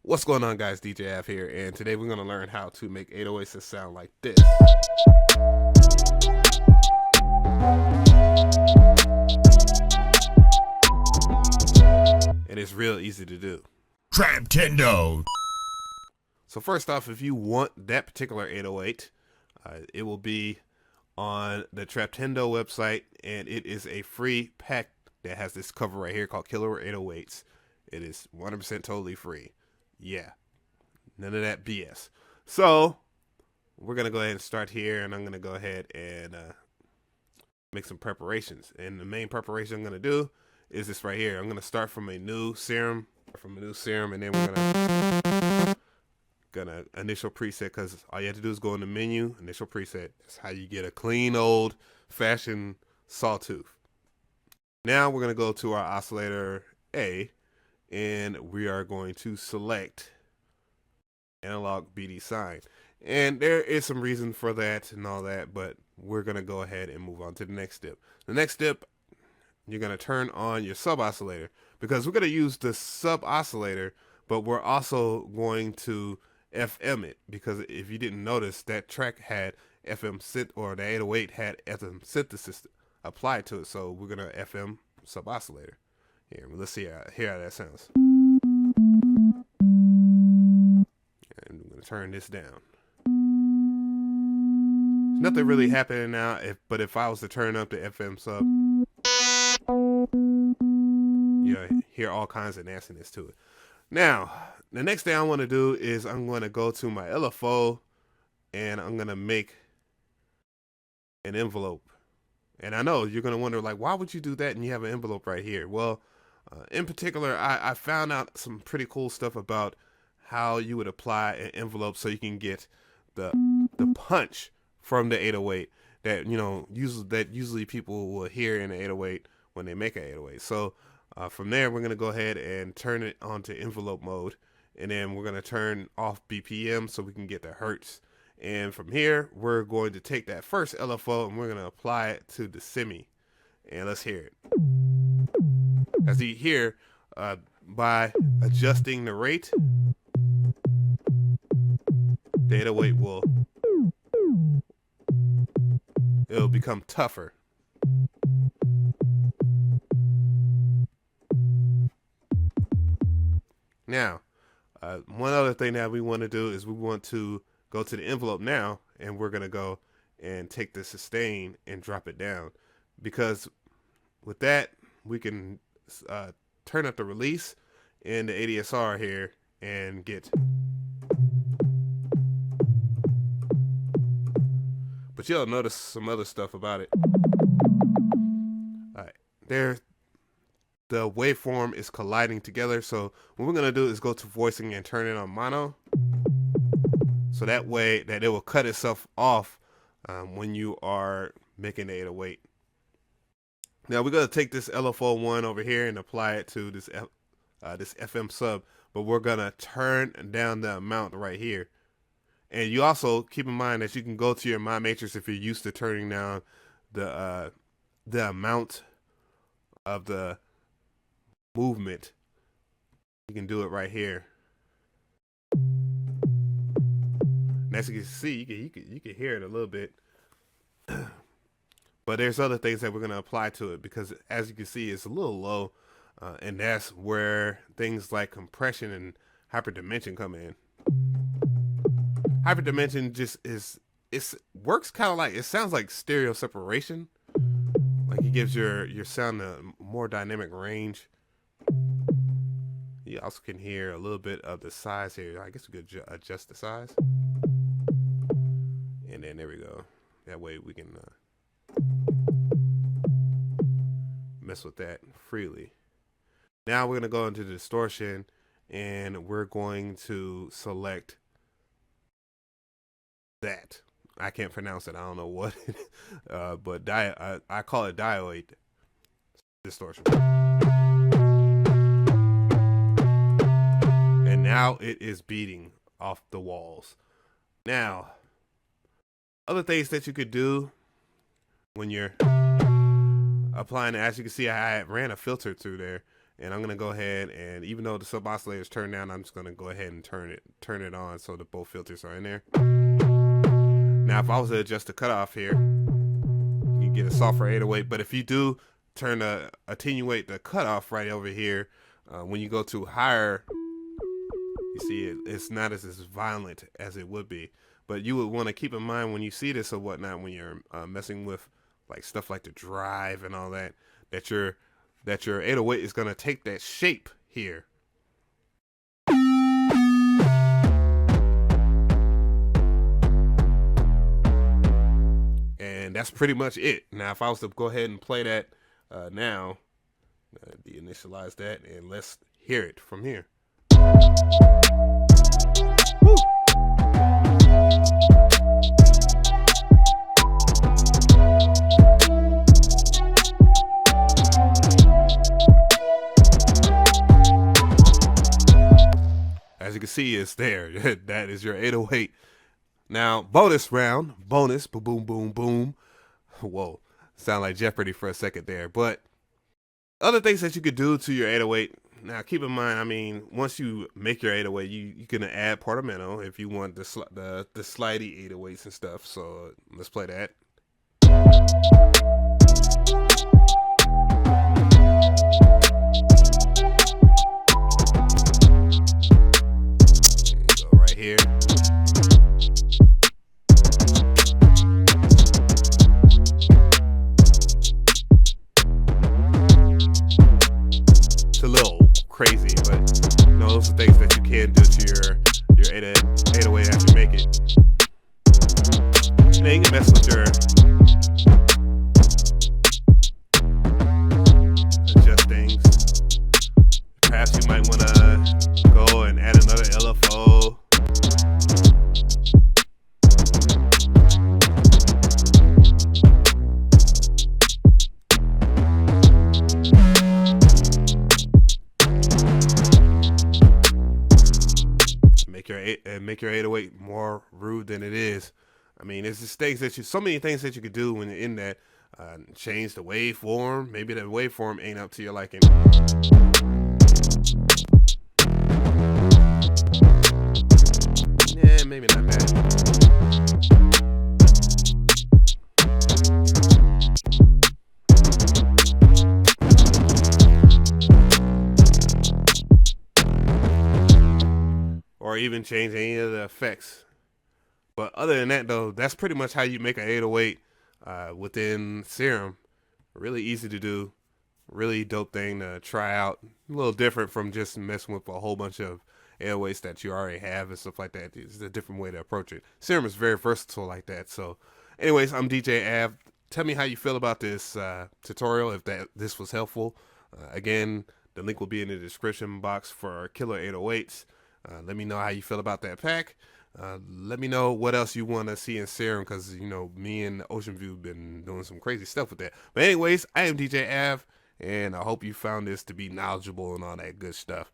What's going on, guys? DJ Av here, and today we're going to learn how to make 808's sound like this. And it's real easy to do. Traptendo. So first off, if you want that particular 808, it will be on the Traptendo website, and it is a free pack that has this cover right here called Killer 808's. It is 100% totally free. Yeah. None of that BS. So we're going to go ahead and start here, and I'm going to go ahead and make some preparations. And the main preparation I'm going to do is this right here. I'm going to start from a new Serum, and then we're gonna initial preset, because all you have to do is go in the menu, initial preset. That's how you get a clean old fashioned sawtooth. Now we're going to go to our oscillator A, and we are going to select analog BD sign. And there is some reason for that and all that, but we're going to go ahead and move on to the next step. The next step, you're going to turn on your sub oscillator, because we're going to use the sub oscillator, but we're also going to FM it, because if you didn't notice, that track had FM synth, or the 808 had FM synthesis applied to it. So we're going to FM sub oscillator. Here, let's see hear how that sounds. And I'm going to turn this down. There's nothing really happening now, but if I was to turn up the FM sub, you hear all kinds of nastiness to it. Now, the next thing I want to do is I'm going to go to my LFO, and I'm going to make an envelope. And I know you're going to wonder, like, why would you do that and you have an envelope right here? Well, in particular, I found out some pretty cool stuff about how you would apply an envelope so you can get the punch from the 808 that usually people will hear in the 808 when they make an 808. So from there, we're going to go ahead and turn it onto envelope mode, and then we're going to turn off BPM so we can get the hertz. And from here, we're going to take that first LFO and we're going to apply it to the semi. And let's hear it. As you hear, by adjusting the rate, the 808 it'll become tougher. Now, one other thing that we want to do is we want to go to the envelope now, and we're going to go and take the sustain and drop it down, because with that, we can turn up the release in the ADSR here and get. But you'll notice some other stuff about it. All right, there. The waveform is colliding together. So what we're going to do is go to voicing and turn it on mono. So that way that it will cut itself off when you are making the 808. Now we're going to take this LFO1 over here and apply it to this FM sub. But we're going to turn down the amount right here. And you also keep in mind that you can go to your My Matrix if you're used to turning down the amount of the movement. You can do it right here. And as you can see, you can hear it a little bit. But there's other things that we're going to apply to it, because as you can see, it's a little low, and that's where things like compression and hyperdimension come in. Hyperdimension it works kind of like, it sounds like stereo separation. Like it gives your sound a more dynamic range. You also can hear a little bit of the size here. I guess we could adjust the size. And then there we go. That way we can mess with that freely. Now we're going to go into the distortion, and we're going to select that. I can't pronounce it. I don't know what. But I call it diode distortion. And now it is beating off the walls. Now, other things that you could do when you're applying it, as you can see, I ran a filter through there, And I'm gonna go ahead and, even though the sub oscillator is turned down, I'm just gonna go ahead and turn it on so that both filters are in there. Now, if I was to adjust the cutoff here, you can get a softer 808. But if you do attenuate the cutoff right over here, when you go to higher, you see it's not as violent as it would be. But you would want to keep in mind when you see this or whatnot, when you're messing with like stuff like the drive and all that, that your 808 is going to take that shape here. And that's pretty much it. Now, if I was to go ahead and play that now, deinitialize that, and let's hear it from here. Woo! As you can see, it's there. That is your 808. Now, bonus round. Bonus. Boom, boom, boom, boom. Whoa. Sound like Jeopardy for a second there. But other things that you could do to your 808. Now, keep in mind, I mean, once you make your 808, you can add portamento if you want the slidey 808s and stuff. So let's play that. Go right here. It's a little crazy, but you know, those are things that you can do to your 808 after you make it. And then you can mess with your adjust things. Perhaps you might want to go and add another LFO. Make your 808 more rude than it is. I mean, it's just things that so many things that you could do when you're in that. Change the waveform. Maybe the waveform ain't up to your liking. Yeah, maybe not that. Or even change any of the effects. But other than that, though, that's pretty much how you make an 808 within Serum. Really easy to do. Really dope thing to try out. A little different from just messing with a whole bunch of 808s that you already have and stuff like that. It's a different way to approach it. Serum is very versatile like that. So, anyways, I'm DJ Av. Tell me how you feel about this tutorial, if this was helpful. Again, the link will be in the description box for Killer 808s. Let me know how you feel about that pack. Let me know what else you want to see in Serum, because, you know, me and Ocean View have been doing some crazy stuff with that. But anyways, I am DJ Av, and I hope you found this to be knowledgeable and all that good stuff.